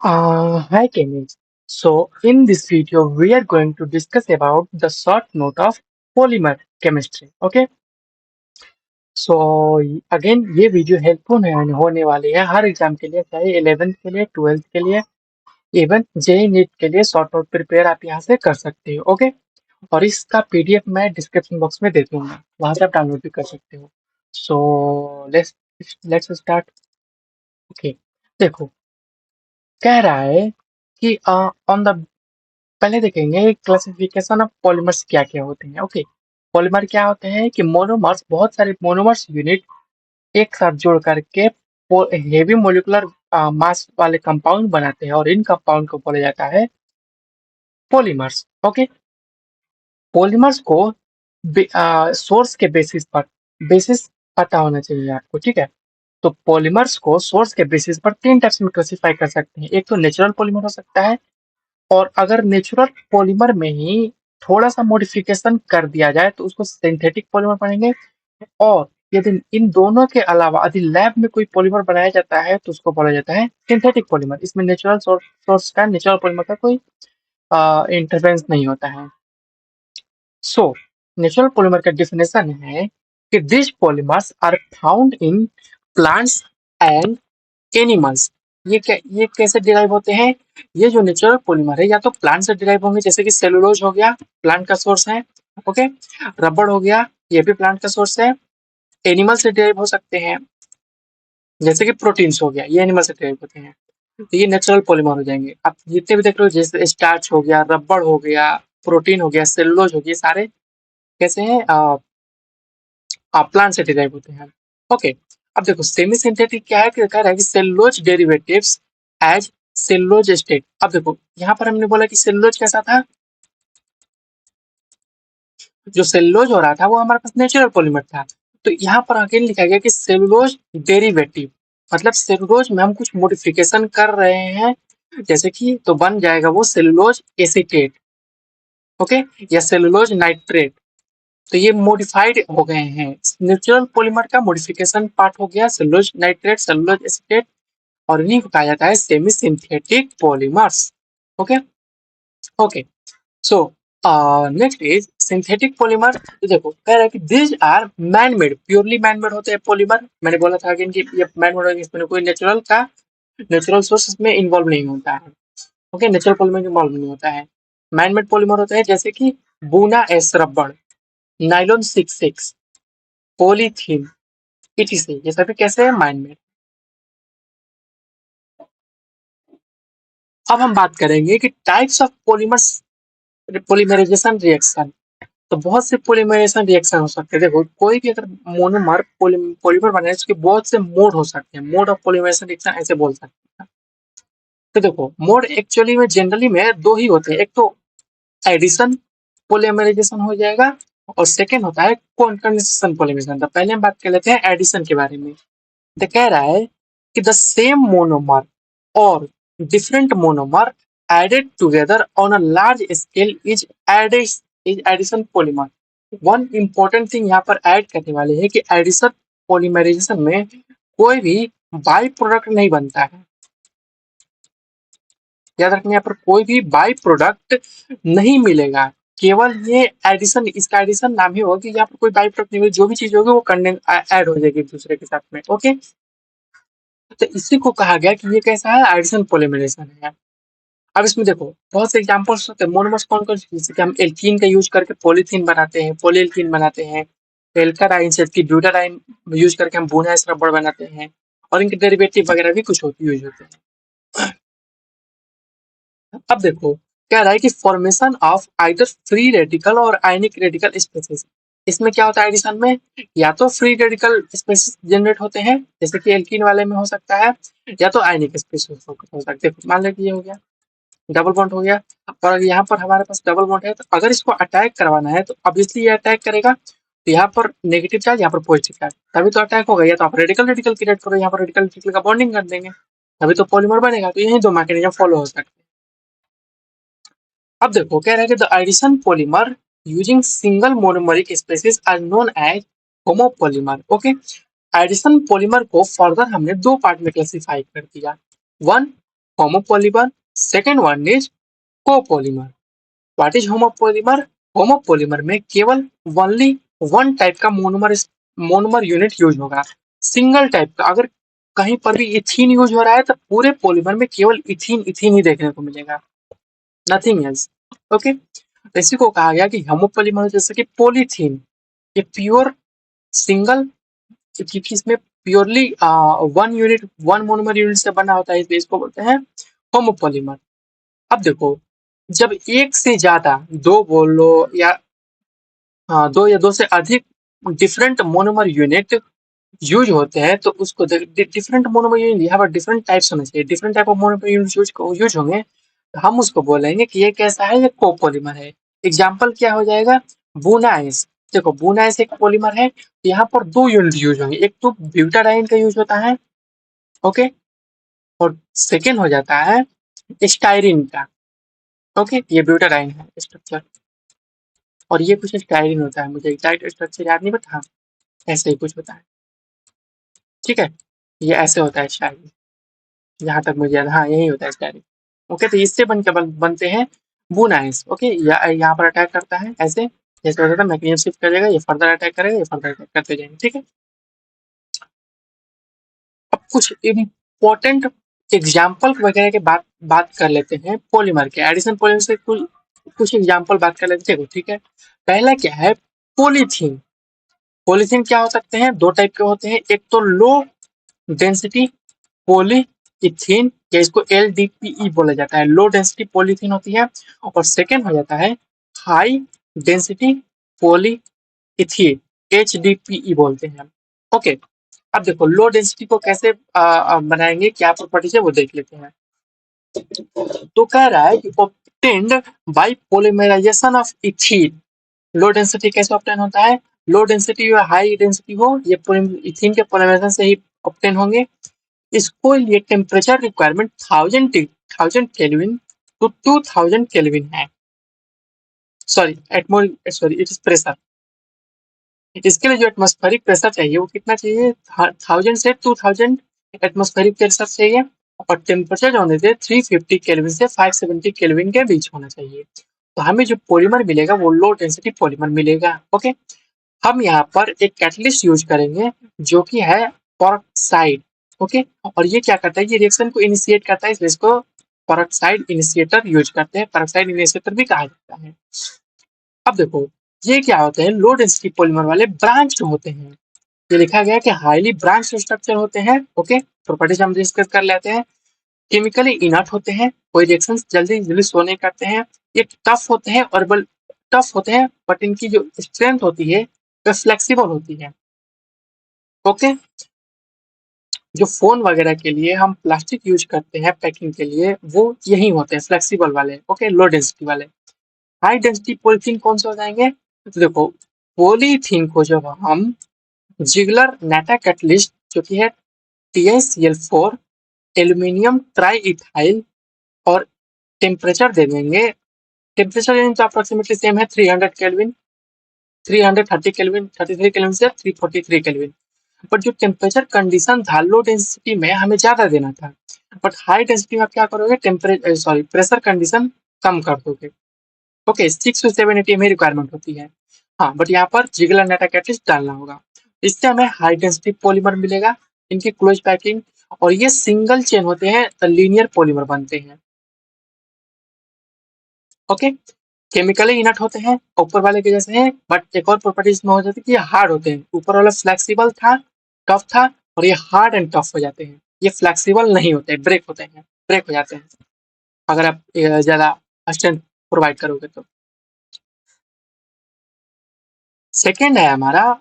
Hi Kenny. So in this video we are going to discuss about the short note of polymer chemistry. Okay. So again ये video helpful होने वाली है हर exam के लिए, चाहे 11th के लिए, 12th के लिए, इवन जेई नीट के लिए शॉर्ट नोट प्रिपेयर आप यहाँ से कर सकते हो। ओके। और इसका पीडीएफ मैं डिस्क्रिप्शन बॉक्स में दे दूंगा, वहां से आप डाउनलोड भी कर सकते हो। So let's let's start. Okay. देखो, कह रहा है कि ऑन द पहले देखेंगे क्लासिफिकेशन ऑफ पॉलीमर्स क्या क्या होते हैं। ओके। पॉलीमर क्या होते हैं कि मोनोमर्स, बहुत सारे मोनोमर्स यूनिट एक साथ जोड़ करके हेवी मोलिकुलर मास वाले कंपाउंड बनाते हैं, और इन कंपाउंड को बोला जाता है पॉलीमर्स। ओके। पॉलीमर्स को सोर्स के बेसिस पता होना चाहिए आपको, ठीक है। तो पॉलीमर्स को सोर्स के बेसिस पर तीन टाइप्स में क्लासिफाई कर सकते हैं। एक तो नेचुरल पॉलीमर हो सकता है, और अगर नेचुरल पॉलीमर में ही थोड़ा सा मॉडिफिकेशन कर दिया जाए तो उसको सिंथेटिक पॉलीमर बनेंगे। और यदि इन दोनों के अलावा यदि लैब में कोई पॉलीमर बनाया जाता है तो उसको बोला जाता है सिंथेटिक पॉलीमर। इसमें नेचुरल सोर्स का, नेचुरल पॉलीमर का कोई इंटरफेरेंस नहीं होता है। सो नेचुरल पॉलीमर का डेफिनेशन है कि this polymers are found in plants and animals. ये कैसे डिराइव होते हैं? ये जो नेचुरल पॉलीमर है या तो प्लांट से डिराइव होंगे, जैसे कि सेलुलोज हो गया, प्लांट का सोर्स है। ओके। रबड़ हो गया, ये भी प्लांट का सोर्स है। एनिमल से डिराइव हो सकते हैं, जैसे कि प्रोटीन्स हो गया, ये एनिमल से डिराइव होते हैं। तो ये नेचुरल पॉलीमर हो जाएंगे। आप जितने भी देख रहे हो, जैसे स्टार्च हो गया, रबड़ हो गया, प्रोटीन हो गया, सेलुलोज हो गया, सारे कैसे हैं? प्लांट से डिराइव होते हैं। ओके। अब देखो सेमी सिंथेटिक क्या है कि कह रहा है कि cellulose derivatives as cellulose state. अब देखो यहाँ पर हमने बोला कि सेलुलोज कैसा था, जो सेलुलोज हो रहा था वो हमारे पास नेचुरल पॉलीमर था। तो यहाँ पर अगेन लिखा गया कि सेलुलोज डेरिवेटिव, मतलब सेलुलोज में हम कुछ मॉडिफिकेशन कर रहे हैं, जैसे कि तो बन जाएगा वो सेलुलोज एसीटेट। ओके। या सेलुलोज नाइट्रेट। तो ये मॉडिफाइड हो गए हैं। नेचुरल पॉलीमर का मॉडिफिकेशन पार्ट हो गया सेलुलोज नाइट्रेट, सेलुलोज एसीटेट, और इन्हीं को कहा जाता है semi synthetic polymers. Okay. Okay. So next is synthetic polymer. तो देखो कह रहा है कि this are man made, purely man made होते हैं पॉलीमर। मैंने बोला था कि इनकी ये मैन मेड होगा, इसमें कोई नेचुरल सोर्स इसमें इन्वॉल्व नहीं होता है। ओके। नेचुरल पॉलीमर इन्वॉल्व नहीं होता है। मैन मेड पॉलीमर होते हैं जैसे कि बूना एस रबड़, नाइलॉन 66, पॉलीथीन, इटीसी, ये सभी कैसे है? Man made. अब हम बात करेंगे कि types of polymers, polymerization reaction. तो बहुत से पॉलीमराइजेशन रिएक्शन हो सकते हैं। देखो कोई भी अगर मोनोमर पॉलीमर बनाए, उसके बहुत से मोड हो सकते हैं। मोड ऑफ पॉलीमराइजेशन रिएक्शन ऐसे बोल सकते हैं। तो देखो मोड एक्चुअली में जनरली में दो ही होते हैं। एक तो एडिशन पॉलीमराइजेशन हो जाएगा, और सेकेंड होता है कॉन्कर्डेंसेशन पॉलीमराइजेशन। तो पहले हम बात कर लेते हैं एडिशन के बारे में। तो कह रहा है कि द सेम मोनोमर और different monomer added together on a large scale is addition polymer। One important thing यहाँ पर ऐड करने वाले है कि एडिशन पॉलीमराइजेशन में कोई भी बाई प्रोडक्ट नहीं बनता है। याद रखना, यहाँ पर कोई भी बाई प्रोडक्ट नहीं मिलेगा, केवल ये एडिशन, इसका एडिशन नाम ही होगा कि यहाँ पर कोई बाई प्रोडक्ट नहीं मिलेगा। जो भी चीज होगी वो कंडेंस ऐड हो जाएगी एक दूसरे के साथ में। ओके। तो इसी को कहा गया कि ये कैसा है? एडिशन पॉलीमराइजेशन है। अब इसमें देखो बहुत से एग्जांपल्स होते हैं। मोनोमर्स कौन कौन से, जैसे कि हम एल्कीन का यूज करके पॉलीथीन बनाते हैं, पॉलीएल्कीन बनाते हैं। एल्काडाइन से ब्यूटाडाइन यूज करके हम बुनाइस रबड़ बनाते हैं, और इनके डेरिवेटिव वगैरह भी कुछ यूज होते हैं। अब देखो क्या रहा है कि formation of either free radical और आयनिक रेडिकल स्पेसीज। इसमें क्या होता है एडिशन में? या तो फ्री रेडिकल स्पेसीज जनरेट होते हैं, जैसे कि एल्कीन वाले में हो सकता है, या तो आयनिक स्पेसीज हो सकते हैं। मान लो कि ये हो गया डबल बॉन्ड हो गया, और यहाँ पर हमारे पास डबल बॉन्ड है। तो अगर इसको अटैक करवाना है तो ऑब्वियसली ये अटैक करेगा। तो यहाँ पर नेगेटिव चार्ज, यहाँ पर पॉजिटिव चार्ज, तभी तो अटैक होगा। या तो आप रेडिकल रेडिकल क्रिएट करो, यहाँ पर रेडिकल रेडिकल का बॉन्डिंग कर देंगे, तभी तो पॉलीमर बनेगा। तो यही दो मैकेनिज्म फॉलो हो सकते हैं। अब देखो कह रहा है कि the addition polymer using single monomeric species are known as homopolymer. Okay. Addition polymer को फर्दर हमने दो पार्ट में क्लासिफाई कर दिया। One, homopolymer, second one is copolymer. What is homopolymer? Homopolymer में केवल ओनली वन टाइप का मोनोमर यूनिट यूज होगा, सिंगल टाइप का। अगर कहीं पर भी इथीन यूज हो रहा है तो पूरे पॉलीमर में केवल इथीन इथीन ही देखने को मिलेगा, नथिंग एल्स। ओके, इसी को कहा गया कि होमोपॉलीमर जैसे कि पॉलीथीन, ये प्योर सिंगल, क्योंकि इसमें purely one unit, one monomer unit से बना होता है, इसलिए इसको बोलते हैं होमोपॉलीमर। अब देखो, जब एक से ज्यादा, दो बोल लो या दो या दो से अधिक डिफरेंट मोनोमर यूनिट यूज होते हैं तो उसको डिफरेंट मोनोमर यूनिट, यहाँ पर डिफरेंट टाइप्स होने चाहिए, different type of monomer unit use होंगे तो हम उसको बोलेंगे कि ये कैसा है, ये कोपॉलीमर है। एग्जाम्पल क्या हो जाएगा, बुनाइस। देखो बुनाइस एक पॉलीमर है, यहाँ पर दो यूनिट यूज होंगे, एक तो ब्यूटाडाइन का यूज होता है, ओके, और सेकेंड हो जाता है स्टाइरिन का। ओके, ये ब्यूटाडाइन है स्ट्रक्चर, और ये कुछ स्टाइरिन होता है, मुझे एग्जैक्ट स्ट्रक्चर याद नहीं, बट हाँ ऐसे ही कुछ होता है। ठीक है, ये ऐसे होता है स्टाइरिन, यहाँ तक मुझे याद, हाँ यही होता है स्टाइरिन। ओके, तो इससे बनते हैं बुनाइस। ओके, यहाँ पर अटैक करता है ऐसे, जैसे होता है मैग्नीशियम शिफ्ट करेगा, ये फर्दर अटैक करेगा, ये फर्दर अटैक करते जाएंगे। ठीक है, अब कुछ इम्पोर्टेंट एग्जाम्पल वगैरह के बात कर लेते हैं पॉलीमर के, एडिशन पॉलीमर से कुछ एग्जाम्पल बात कर लेते हैं। ठीक है, पहला क्या है, पॉलीथीन। पॉलीथीन क्या हो सकते हैं, दो टाइप के होते हैं, एक तो लो डेंसिटी पॉली इथीन, या इसको LDPE बोला जाता है, लो डेंसिटी पॉलीथीन होती है, और सेकेंड हो जाता है high density poly ethene, HDPE बोलते हैं। ओके, अब देखो लो डेंसिटी को कैसे बनाएंगे, क्या प्रॉपर्टीज है वो देख लेते हैं। तो कह रहा है कि obtained by polymerization of ethene, low density कैसे ऑब्टेन होता है, लो डेंसिटी या हाई डेंसिटी हो, ये इथीन के पॉलीमराइजेशन से ही ऑब्टेन होंगे। इसको लिए temperature requirement 1000 kelvin to 2000 kelvin है, सॉरी इट इज प्रेशर। इसके लिए जो एटमॉस्फेरिक प्रेशर चाहिए वो कितना चाहिए, 1000 से 2000 एटमॉस्फेरिक प्रेशर चाहिए, और टेम्परेचर जो होने थे 350 केल्विन से 570 केल्विन के बीच होना चाहिए। तो हमें जो पॉलीमर मिलेगा वो लो डेंसिटी पॉलीमर मिलेगा। ओके, हम यहाँ पर एक कैटलिस्ट यूज करेंगे जो कि है परऑक्साइड। ओके, और ये क्या करता है, ये रिएक्शन को इनिशिएट करता है, इसलिए इसको परऑक्साइड इनिशिएटर यूज करते हैं, परऑक्साइड इनिशिएटर भी कहा जाता है। अब देखो, ये क्या होते हैं, लो डेंसिटी पॉलीमर वाले ब्रांच होते हैं, ये लिखा गया कि हाईली ब्रांच स्ट्रक्चर होते हैं। ओके, प्रॉपर्टीज हम डिस्कस कर लेते हैं। केमिकली इनर्ट होते हैं, कोई रिएक्शन जल्दी जल्दी शो नहीं करते हैं, ये टफ होते हैं, और टफ होते हैं, बट इनकी जो स्ट्रेंथ होती है वो फ्लेक्सिबल होती है। ओके, जो फोन वगैरह के लिए हम प्लास्टिक यूज करते हैं पैकिंग के लिए, वो यही होते हैं फ्लेक्सिबल वाले। ओके, लो डेंसिटी वाले। हाई डेंसिटी पॉलीथीन कौन से हो जाएंगे, तो देखो पॉलीथीन को जब हम जिगलर नाटा कैटलिस्ट जो कि है TiCl4 एल्यूमिनियम ट्राई इथाइल, और टेम्परेचर दे देंगे, टेम्परेचर रेंज तो अप्रोक्सीमेटली सेम है, 300 केल्विन, 330 केल्विन, 33 केल्विन से 343 केल्विन। बट जो टेम्परेचर कंडीशन था लो डेंसिटी में हमें ज्यादा देना था, बट हाई डेंसिटी में आप क्या करोगे, टेम्परेचर सॉरी प्रेशर कंडीशन कम कर दोगे। Okay, 6 to 7 ATM he requirement होती है। हाँ, बट यहाँ पर जिगलर नाटा कैटलिस्ट डालना होगा, इससे हमें हाई डेंसिटी पॉलीमर मिलेगा, इनकी क्लोज पैकिंग, और ये सिंगल चेन होते हैं तो लीनियर पॉलीमर बनते हैं। ओके, केमिकली इनर्ट होते हैं, ऊपर वाले के जैसे हैं, बट एक और प्रॉपर्टी इसमें हो जाती है कि ये हार्ड होते हैं, ऊपर वाला फ्लेक्सिबल था, टफ था, और ये हार्ड एंड टफ हो जाते हैं, ये फ्लेक्सिबल नहीं होते, ब्रेक होते हैं, ब्रेक हो जाते हैं अगर आप ज्यादा स्ट्रेंथ प्रोवाइड करोगे तो। सेकेंड है हमारा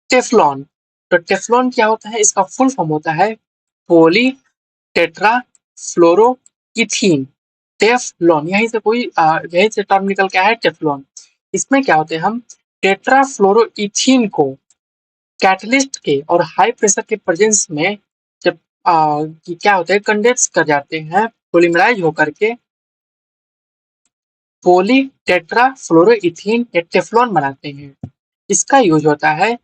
टेफ्लॉन। तो टेफ्लॉन क्या होता है, इसका फुल फॉर्म होता है पॉली टेट्रा फ्लोरो इथीन, टेफ्लॉन, यहीं से टर्म निकल के आया है टेफ्लॉन। इसमें क्या होते हैं, हम टेट्रा फ्लोरो इथीन को कैटलिस्ट के और हाई प्रेशर के प्रेजेंस में जब क्या होता है, कंडेंस कर जाते हैं, पोलिमराइज होकर के पॉली टेट्रा फ्लोरो इथीन या टेफ्लॉन बनाते हैं। इसका यूज होता है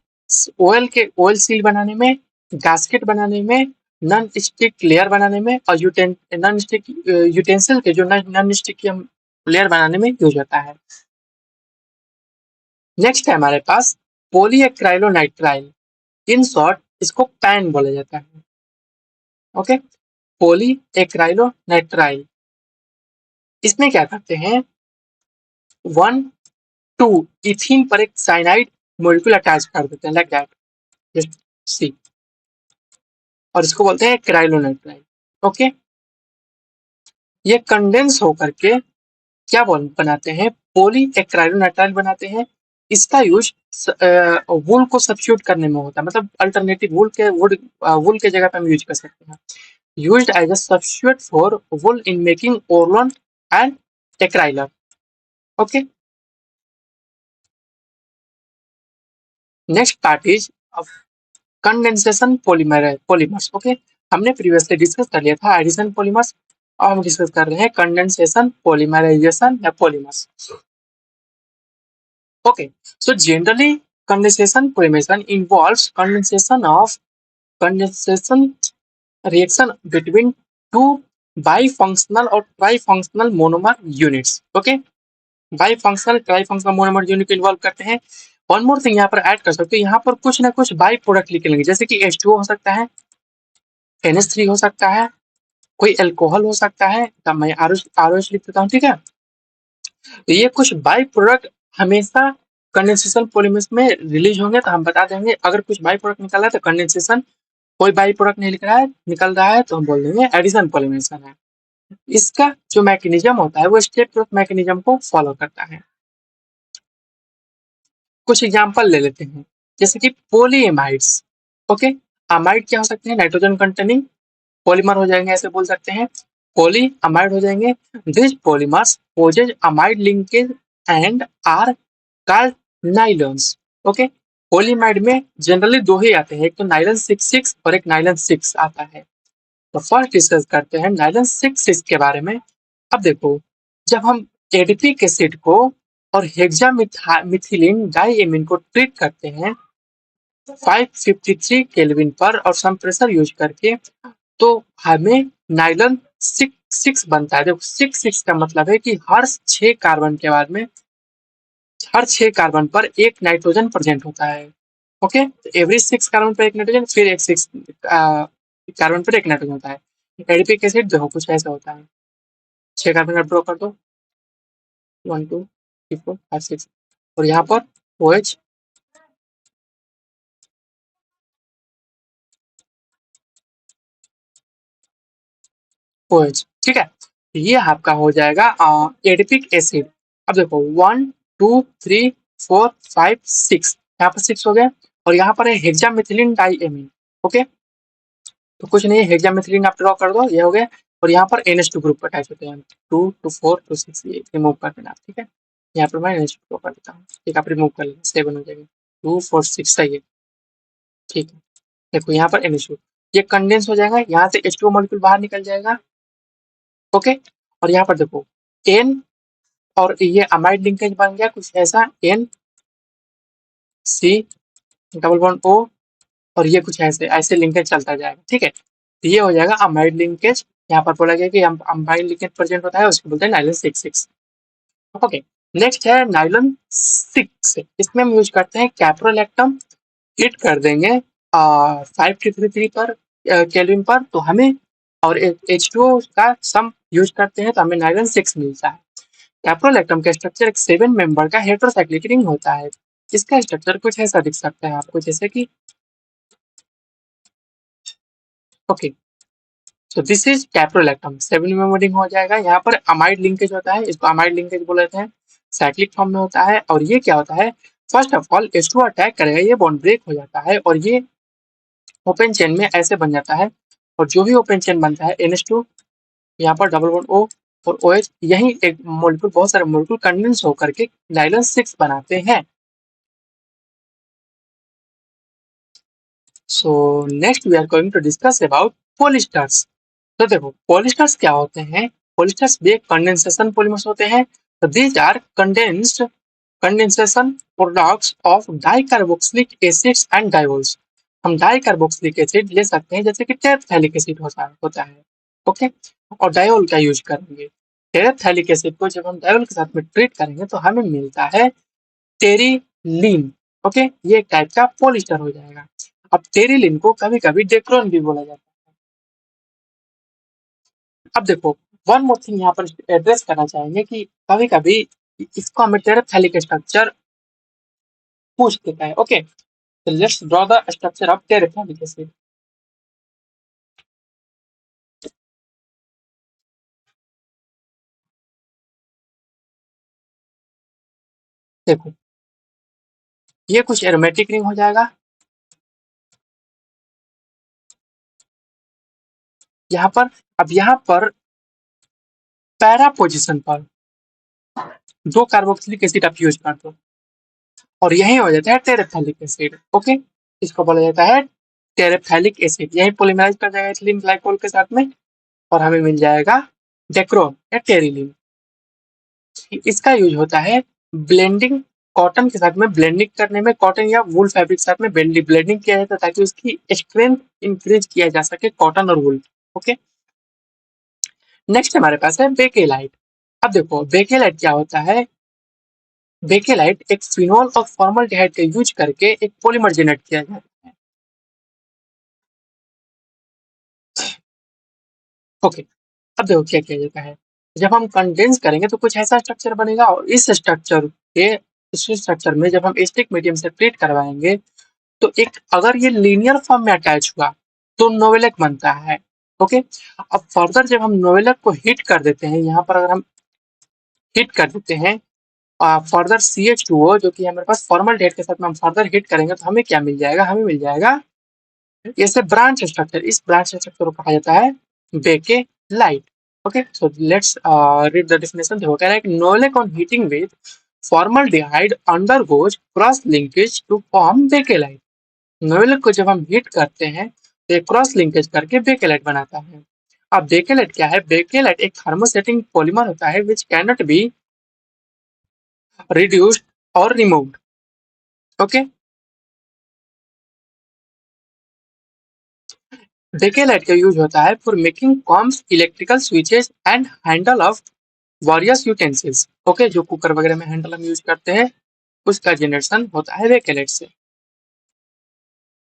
ऑयल सील बनाने में, गैस्केट बनाने में, नॉन स्टिक लेयर बनाने में और नॉन स्टिक यूटेंसिल के जो नॉन स्टिक लेयर बनाने में यूज होता है। नेक्स्ट है हमारे पास पॉलीएक्राइलोनाइट्राइल, इन शॉर्ट इसको पैन बोला जाता है। ओके, पॉलीएक्राइलोनाइट्राइल, इसमें क्या करते हैं, 1,2 इथीन पर एक साइनाइड मॉलिक्यूल अटैच कर देते हैं, लाइक दैट, जस्ट सी, और इसको बोलते हैं क्राइलोनाइट्राइल। ओके, ये कंडेंस होकर के क्या बनाते हैं, पॉली एक्राइलोनाइट्राइल बनाते हैं। इसका यूज वुल को सब्स्टिट्यूट करने में होता है, मतलब अल्टरनेटिव वुल के जगह पे हम यूज कर सकते हैं। Used as a substitute for wool in making Orlon and acrilan. Okay, next part is condensation polymers. Okay, हमने प्रीवियसली डिस्कस कर लिया था एडिशन पॉलीमर्स, और हम डिस्कस कर रहे हैं कंडेंसेशन पॉलीमराइजेशन या polymers. Okay, so generally condensation polymerization involves condensation reaction between two bifunctional or trifunctional monomer units. Okay, bifunctional trifunctional monomer unit involve करते हैं। वन मोर थिंग यहाँ पर ऐड कर सकते हो, यहाँ पर कुछ ना कुछ बाई प्रोडक्ट लिख लेंगे, जैसे कि H2O हो सकता है, NH3 हो सकता है, कोई अल्कोहल हो सकता है, तब मैं ROH लिख देता हूँ, ठीक है। तो ये कुछ बाई प्रोडक्ट हमेशा कंडेंसेशन पॉलीमर्स में रिलीज होंगे, तो हम बता देंगे। अगर कुछ बाई प्रोडक्ट निकल रहा है तो कंडेंसेशन, कोई बाई प्रोडक्ट नहीं निकल रहा है तो हम बोल देंगे एडिशन पॉलीमराइजेशन है। इसका जो मैकेनिज्म होता है वो स्टेप मैकेनिज्म को फॉलो करता है। कुछ एग्जांपल ले लेते हैं, जैसे कि पॉलीएमाइड्स। ओके, अमाइड क्या हो सकते हैं, नाइट्रोजन कंटेनिंग पॉलीमर हो जाएंगे, ऐसे बोल सकते हैं, पॉली अमाइड हो जाएंगे। This polymers possess amide linkage and are called nylons. Okay, polyamide में जनरली दो ही आते हैं, एक तो नाइलन 6,6 और एक नाइलन 6 आता है। तो फर्स्ट डिस्कस करते हैं नाइलन 6,6 के बारे में। अब देखो, जब हम एडिपिक एसिड को और हेक्सामिथिलीन डाइएमीन को ट्रीट करते हैं 553 केल्विन पर और सम प्रेशर यूज करके, तो हमें नाइलन 6,6 बनता है। देखो 6,6 का मतलब है कि हर 6 कार्बन के बाद में, हर 6 कार्बन पर एक नाइट्रोजन प्रेजेंट होता है। ओके, एवरी 6 कार्बन पर एक नाइट्रोजन, फिर एक 6 कार्बन पर एक नाइट्रोजन होता है। एडिपिक एसिड देखो कुछ ऐसा होता है, 6 कार्बन का ड्रॉ कर दो, 1 2 3 4 5 6, और यहाँ पर OH, OH, ठीक है। ये आपका हो जाएगा एडिपिक एसिड। अब देखो 1 2 3 4 5 6, यहाँ पर 6 हो गया, और यहाँ पर है हेक्सामिथिलीन डाइएमीन। ओके, तो कुछ नहीं, हेक्सामिथिलीन आप ड्रॉ कर दो, ये हो गया, और यहाँ पर NH2 ग्रुप अटैच होते हैं, 2 2 4 2 6, ये रिमूव कर देना, ठीक है। यहाँ पर मैं NH2 ड्रॉ कर देता हूँ, ठीक, आप रिमूव कर लेना, 7 हो जाएगा, 2 4 6 सही है, ठीक है। देखो यहाँ पर NH2 ये कंडेंस हो जाएगा, यहाँ से H2O मॉलिक्यूल बाहर निकल जाएगा। ओके, और यहाँ पर देखो N और ये अमाइड लिंकेज बन गया कुछ ऐसा, N C double bond O, और ये कुछ ऐसे ऐसे लिंकेज चलता जाएगा, ठीक है। तो ये हो जाएगा अमाइड लिंकेज। यहाँ पर बोला गया कि अमाइड लिंकेज प्रेजेंट होता है, उसको बोलते हैं नाइलन 6,6। ओके, नेक्स्ट है नाइलन 6, इसमें हम यूज करते हैं कैप्रोलैक्टम, हीट कर देंगे 533 पर केल्विन पर, तो हमें, और H2O का सम यूज करते हैं तो हमें नाइलन 6 मिलता है। कैप्रोलैक्टम का स्ट्रक्चर एक 7 मेंबर का हेटेरोसाइक्लिक रिंग होता है। इसका स्ट्रक्चर कुछ ऐसा दिख सकता है आपको, जैसे कि ओके, तो this is caprolactam, 7 member ring हो जाएगा। यहाँ पर अमाइड लिंकेज होता है, इसको अमाइड लिंकेज बोल लेते हैं, साइक्लिक फॉर्म में होता है। और ये क्या होता है, first of all H2O attack करेगा, ये बॉन्ड ब्रेक हो जाता है और ये ओपन चेन में ऐसे बन जाता है, और जो भी ओपन चेन बनता है NH2, यहाँ पर डबल बॉन्ड O और OH, यही एक मॉलिक्यूल, बहुत सारे मॉलिक्यूल कंडेंस होकर के नाइलन 6 बनाते हैं। So next we are going to discuss about polyesters. तो देखो पॉलिस्टर्स क्या होते हैं, पॉलिस्टर्स भी एक कंडेंसेशन पॉलीमर्स होते हैं। तो these are condensation products of dicarboxylic acids and diols. हम डाइकार्बोक्सिलिक एसिड ले सकते हैं, जैसे कि टेरेप्थैलिक एसिड होता है। ओके, और डायोल का यूज करेंगे। टेरेप्थैलिक एसिड को जब हम डायोल के साथ में ट्रीट करेंगे तो हमें मिलता है टेरिलीन। ओके, ये एक टाइप का पॉलिस्टर हो जाएगा। अब टेरिलीन को कभी कभी डेक्रोन भी बोला जाता है। अब देखो, वन मोर थिंग यहाँ पर एड्रेस करना चाहेंगे कि कभी कभी इसको हमें टेरेप्थैलिक स्ट्रक्चर पूछ देता है। ओके, तो let's draw the structure of terephthalic acid. देखो, ये कुछ एरोमेटिक रिंग हो जाएगा। यहाँ पर, अब यहाँ पर पैरा पोजीशन पर दो कार्बोक्सिलिक एसिड आप यूज कर दो और यही हो जाता है टेरेप्थैलिक एसिड। ओके, इसको बोला जाता है टेरेप्थैलिक एसिड। यही पोलीमराइज कर जाएगा एथिलीन ग्लाइकोल के साथ में और हमें मिल जाएगा डेक्रोन या टेरिलीन। इसका यूज होता है ब्लेंडिंग, कॉटन के साथ में ब्लेंडिंग करने में। कॉटन या वूल फैब्रिक के साथ में ब्लेंडिंग किया जाता है ताकि उसकी स्ट्रेंथ इंक्रीज किया जा सके, कॉटन और वूल। ओके, नेक्स्ट हमारे पास है बेकेलाइट। अब देखो बेकेलाइट क्या होता है। बेकेलाइट एक फिनोल और फॉर्मल्डिहाइड का यूज करके एक पॉलीमर जनरेट किया जाता है। ओके, अब देखो क्या किया जाता है। जब हम कंडेंस करेंगे तो कुछ ऐसा स्ट्रक्चर बनेगा और इस स्ट्रक्चर में जब हम एसिडिक मीडियम से ट्रीट करवाएंगे तो एक, अगर ये लीनियर फॉर्म में अटैच हुआ तो नोवेलेक बनता है। ओके, अब फर्दर जब हम नोवेलेक को हिट कर देते हैं, यहाँ पर अगर हम हिट कर देते हैं फर्दर CH2O, जो कि हमारे पास फॉर्मल्डिहाइड के साथ में हम फर्दर हिट करेंगे तो हमें क्या मिल जाएगा, हमें मिल जाएगा ऐसे ब्रांच स्ट्रक्चर। इस ब्रांच स्ट्रक्चर को कहा जाता है Bakelite. Okay, so let's read the definition. देखो कह रहा है कि novolac on heating with formaldehyde undergoes cross linkage to form Bakelite. Novolac को जब हम हीट करते हैं तो ये क्रॉस लिंकेज करके बेकेलाइट बनाता है। अब बेकेलाइट क्या है? बेकेलाइट एक थर्मोसेटिंग पॉलीमर होता है which can not be reduced और रिमूव्ड। ओके, बेकेलाइट का यूज होता है for making combs, electrical switches and handle of various utensils. Okay, जो कुकर वगैरह में हैंडल हम यूज करते हैं उसका जनरेशन होता है बेकेलाइट से।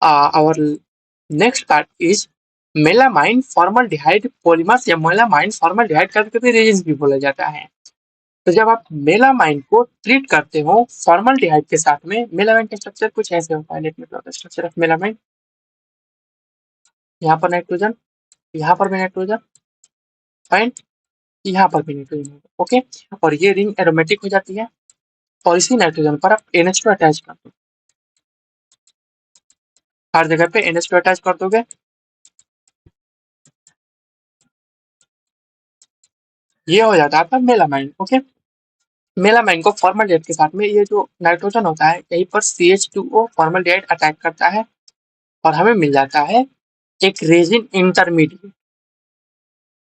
और next part is melamine formaldehyde polymers या मेलामाइन फॉर्मल्डिहाइड कभी कभी रेजिन भी बोला जाता है। तो जब आप मेलामाइन को ट्रीट करते हो फॉर्मल्डिहाइड के साथ में, मेलामाइन का स्ट्रक्चर कुछ ऐसे होता है। Let me draw the structure of melamine. यहाँ पर नाइट्रोजन, यहाँ पर भी नाइट्रोजन, फाइन, यहाँ पर भी नाइट्रोजन होगा। ओके, और ये रिंग एरोमेटिक हो जाती है और इसी नाइट्रोजन पर आप NH2 अटैच कर दो। हर जगह पे NH2 अटैच कर दोगे, ये हो जाता है आपका मेलामाइन। ओके, मेलामाइन को फॉर्मल्डिहाइड के साथ में ये जो नाइट्रोजन होता है यहीं पर CH2O फॉर्मल्डिहाइड अटैक करता है और हमें मिल जाता है एक रेजिन इंटरमीडिएट।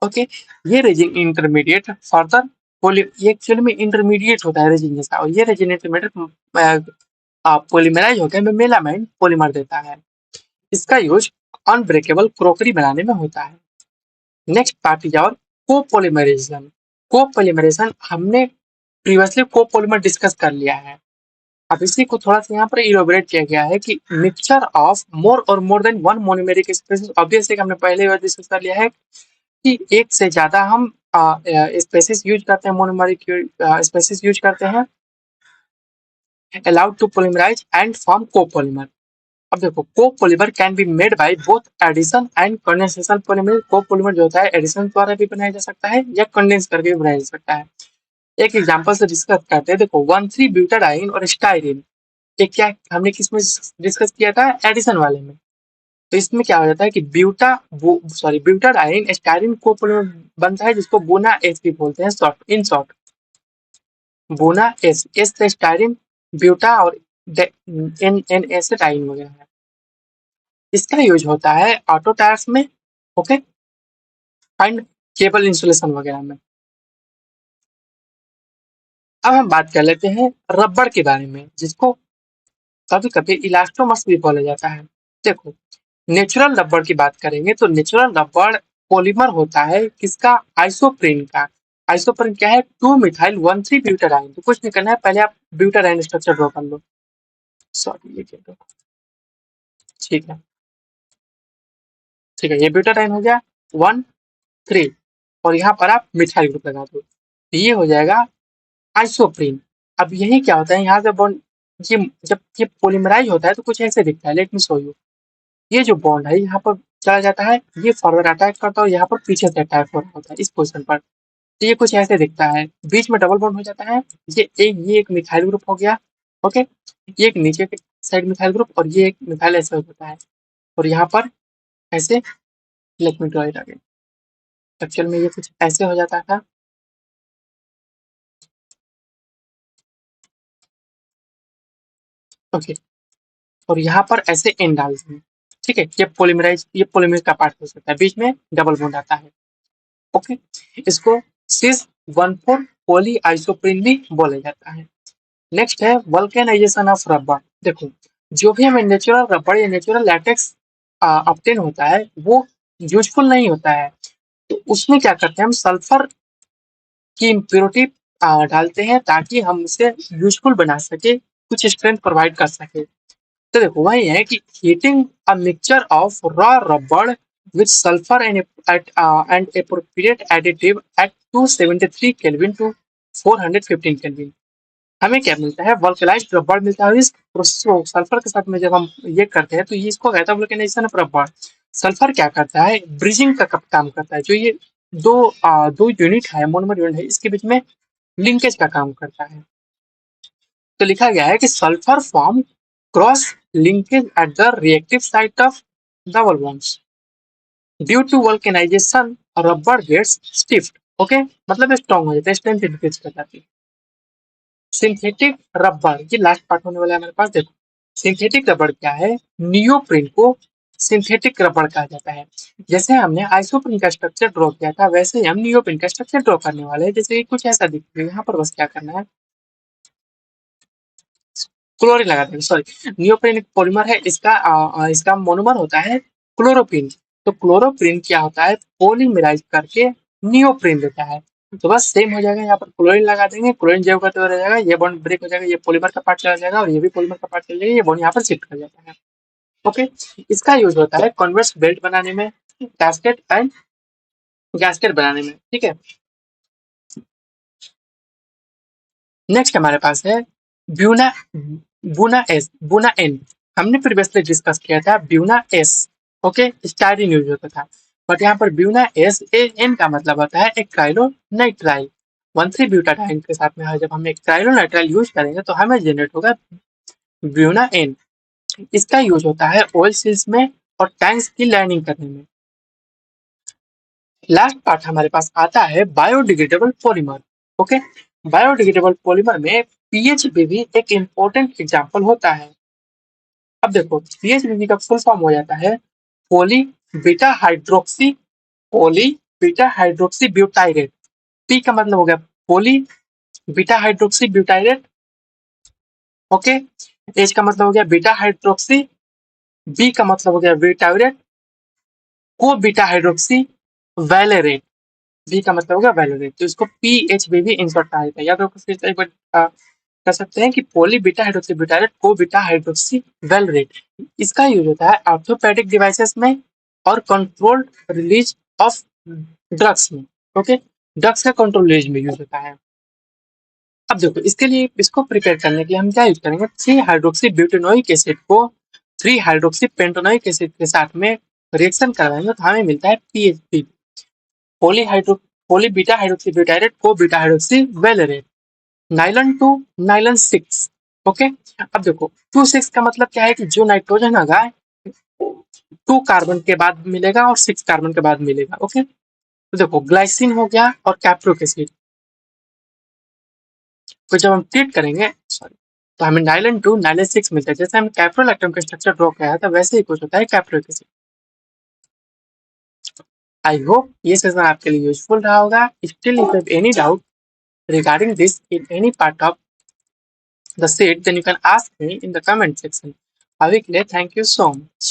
ओके, ये रेजिन इंटरमीडिएट फर्दर ये एक्चुअली में इंटरमीडिएट होता है रेजिन जैसा, और ये रेजिन इंटरमीडिएट पॉलीमराइज होकर हमें मेलामाइन पॉलीमर देता है। इसका यूज अनब्रेकेबल क्रोकरी बनाने में होता है। नेक्स्ट पार्ट इज और कोपोलिमराइजेशन। कोपोलिमराइजेशन हमने प्रीवियसली कोपोलिमर डिस्कस कर लिया है। अब इसी को थोड़ा सा यहाँ पर इलोबरेट किया गया है कि mixture of more than one monomeric species. Obviously हमने पहले ही डिस्कस कर लिया है कि एक से ज्यादा हम स्पेसिस यूज करते हैं, मोनोमेरिक स्पेसिस यूज करते हैं allowed to polymerize and form copolymer। अब देखो copolymer can be made by both addition and condensation polymer. Copolymer जो होता है एडिशन द्वारा भी बनाया जा सकता है या कंडेंस करके भी बनाया जा सकता है। एक एग्जांपल से डिस्कस करते हैं। देखो 1,3-ब्यूटाडाइन और स्टाइरिन, ये क्या हमने किसमें डिस्कस किया था? एडिशन वाले में। तो इसमें क्या हो जाता है कि ब्यूटाडाइन स्टाइरिन कोपोलीमर बनता है जिसको बोना एस भी बोलते हैं शॉर्ट, इन शॉर्ट बोना एस। एस से स्टाइरिन, ब्यूटा और एन एस से डाइन वगैरह है। इसका यूज होता है ऑटो टायर्स में, ओके, एंड केबल इंसुलेशन वगैरह में। अब हम बात कर लेते हैं रबड़ के बारे में, जिसको कभी कभी इलास्टोमर्स भी बोला जाता है। देखो, नेचुरल रबड़ की बात करेंगे तो नेचुरल रबड़ पॉलीमर होता है किसका? आइसोप्रीन का। आइसोप्रीन क्या है? 2 मिथाइल 1,3 ब्यूटाडाइन। तो कुछ नहीं करना है, पहले आप ब्यूटाडाइन स्ट्रक्चर ड्रॉ कर लो। सॉरी, ये क्या दो। ठीक है, ठीक है, ये ब्यूटाडाइन हो गया 1,3, और यहाँ पर आप मिथाइल ग्रुप लगा दो, तो ये हो जाएगा आइसोप्रीन। अब यही क्या होता है, यहाँ से बॉन्ड, ये जब ये पोलिमराइज होता है तो कुछ ऐसे दिखता है। Let me show you. ये जो बॉन्ड है यहाँ पर चला जाता है, ये फॉरवर्ड अटैक करता है और यहाँ पर पीछे से अटैक हो रहा होता है इस पोजीशन पर। तो ये कुछ ऐसे दिखता है, बीच में डबल बॉन्ड हो जाता है। ये एक मिथाइल ग्रुप हो गया। ओके, ये एक नीचे के साइड मिथाइल ग्रुप और ये एक मिथाइल ऐसे होता है, और यहाँ पर ऐसे। Let me draw it again. Actual में ये कुछ ऐसे हो जाता था। ओके, और यहाँ पर ऐसे एन डालते हैं। ठीक है, ये पोलीमराइज का पार्ट हो सकता है, बीच में डबल बॉन्ड आता है। ओके, इसको सिस 1,4 पॉली आइसोप्रीन भी बोला जाता है। नेक्स्ट है वल्केनाइजेशन ऑफ रबर। देखो, जो भी हमें नेचुरल रबर या नेचुरल लैटेक्स ऑब्टेन होता है वो यूजफुल नहीं होता है, तो उसमें क्या करते हैं, हम सल्फर की इम्प्योरिटी डालते हैं ताकि हम उसे यूजफुल बना सके, कुछ स्ट्रेंथ प्रोवाइड कर सके। तो देखो, वही है कि heating a mixture of raw rubber with sulphur and appropriate additive at 273 kelvin to 415 kelvin, हमें क्या मिलता है? वल्कनाइज्ड रबड़ मिलता है। इस प्रोसेस को सल्फर के साथ में जब हम ये करते हैं तो ये इसको कहता है वल्केनाइजेशन ऑफ रबड़। सल्फर क्या करता है? ब्रिजिंग का काम करता है। जो ये दो यूनिट है, मोनोमर यूनिट है, इसके बीच में लिंकेज का काम करता है। तो लिखा गया है कि sulphur form cross linkage at the reactive site of double bonds due to vulcanization rubber gets stiff. Okay, मतलब स्ट्रॉन्ग हो जाता है, स्ट्रेंथ इंक्रीज कर जाती है। सिंथेटिक रबर, ये लास्ट पार्ट होने वाला है हमारे पास। देखो, सिंथेटिक रबर क्या है? नियोप्रीन को सिंथेटिक रबर कहा जाता है। जैसे हमने आइसोप्रीन का स्ट्रक्चर ड्रॉ किया था, वैसे ही हम नियोप्रीन का स्ट्रक्चर ड्रॉ करने वाले हैं। जैसे कुछ ऐसा दिखता है, यहाँ पर बस क्या करना है, क्लोरीन लगा देंगे। सॉरी, नियोप्रीन एक पॉलीमर है, इसका मोनोमर होता है क्लोरोप्रीन। तो क्लोरोप्रीन क्या होता है? पॉलीमराइज करके नियोप्रीन देता है। तो बस सेम हो जाएगा, यहाँ पर क्लोरीन लगा देंगे, क्लोरीन जैव करते हुए रह जाएगा, ये बॉन्ड ब्रेक हो जाएगा, ये पॉलीमर का पार्ट चला जाएगा और ये भी पॉलीमर का पार्ट चला जाएगा, ये बॉन्ड यहाँ पर शिफ्ट कर जाता है। ओके, इसका यूज होता है कॉन्वेक्स बेल्ट बनाने में, गैस्केट एंड गैस्केट बनाने में। ठीक है, नेक्स्ट हमारे पास है ब्यूना बुना एन। हमने प्रीवियसली डिस्कस किया था Buena S. Okay, styrene use होता था, बट यहाँ पर ब्यूना एस एन का मतलब होता है एक ट्राइलो नाइट्राइल। 1,3 ब्यूटाडाइन के साथ में जब हम एक ट्राइलो नाइट्राइल यूज करेंगे तो हमें जनरेट होगा ब्यूना एन। इसका यूज होता है ऑयल सील्स में और टैंक्स की लाइनिंग करने में। लास्ट पार्ट हमारे पास आता है biodegradable polymer. Okay, biodegradable polymer में पीएचबीवी एक इंपॉर्टेंट एग्जांपल होता है। अब देखो, पीएचबीवी का फुल फॉर्म हो जाता है poly beta hydroxy poly beta hydroxy butyrate. P का मतलब हो गया poly beta hydroxy butyrate. Okay, H का मतलब हो गया बीटा हाइड्रोक्सी, बी का मतलब हो गया butyrate, co beta hydroxy valerate. B का मतलब हो गया वैलोरेट, तो इसको पीएचबीवी इन शॉर्ट कहा जाता है। या तो फिर से एक बार कर सकते हैं कि poly beta hydroxy butyrate co beta hydroxy valerate. इसका यूज होता है ऑर्थोपेडिक डिवाइसेस में और कंट्रोल्ड रिलीज ऑफ ड्रग्स में। ओके, ड्रग्स का कंट्रोल रिलीज में यूज होता है। अब देखो, इसके लिए इसको प्रिपेयर करने के लिए हम क्या यूज करेंगे? 3 हाइड्रोक्सी ब्यूटेनोइक एसिड को 3 हाइड्रोक्सी पेंटोनोइक एसिड के साथ में रिएक्शन करवाएंगे तो हमें मिलता है PHP, polyhydro poly beta hydroxy butyrate co beta hydroxy valerate. Nylon 2 nylon 6। Okay, अब देखो 2,6 का मतलब क्या है कि जो नाइट्रोजन होगा 2 कार्बन के बाद मिलेगा और 6 कार्बन के बाद मिलेगा। ओके, तो देखो ग्लाइसिन हो गया और कैप्रोक एसिड को जब हम ट्रीट करेंगे, सॉरी, तो हमें नाइलन 2 नाइलन 6 मिलता है। जैसे हम कैप्रोलैक्टम का स्ट्रक्चर ड्रॉ किया था वैसे ही कुछ होता है कैप्रोक एसिड। आई होप ये सेशन आपके लिए यूजफुल रहा होगा। Still if you have any doubt regarding this in any part of the set, then you can ask me in the comment section. Avi, thank you so much.